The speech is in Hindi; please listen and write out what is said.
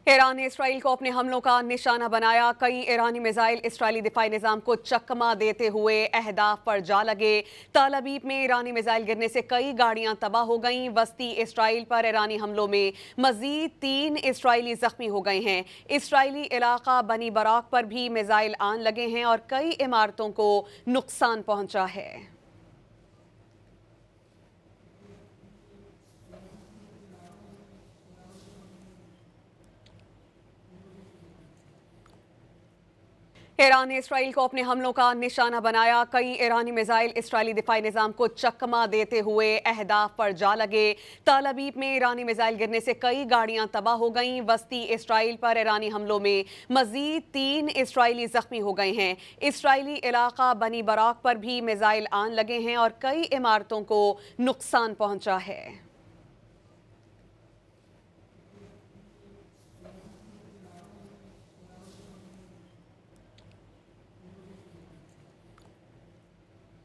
ईरान ने इसराइल को अपने हमलों का निशाना बनाया। कई ईरानी मिसाइल इसराइली दिफाई निजाम को चकमा देते हुए अहदाफ पर जा लगे। तल अवीव में ईरानी मिसाइल गिरने से कई गाड़ियां तबाह हो गईं। वस्ती इसराइल पर ईरानी हमलों में मजीद 3 इसराइली जख्मी हो गए हैं। इसराइली इलाका बनी बराक पर भी मिसाइल आन लगे हैं और कई इमारतों को नुकसान पहुंचा है। ईरान ने इसराइल को अपने हमलों का निशाना बनाया। कई ईरानी मिसाइल इसराइली दिफाई निजाम को चकमा देते हुए अहदाफ पर जा लगे। तल अवीव में ईरानी मिसाइल गिरने से कई गाड़ियां तबाह हो गईं। वस्ती इसराइल पर ईरानी हमलों में मजीद 3 इसराइली जख्मी हो गए हैं। इसराइली इलाका बनी बराक पर भी मिसाइल आन लगे हैं और कई इमारतों को नुकसान पहुंचा है।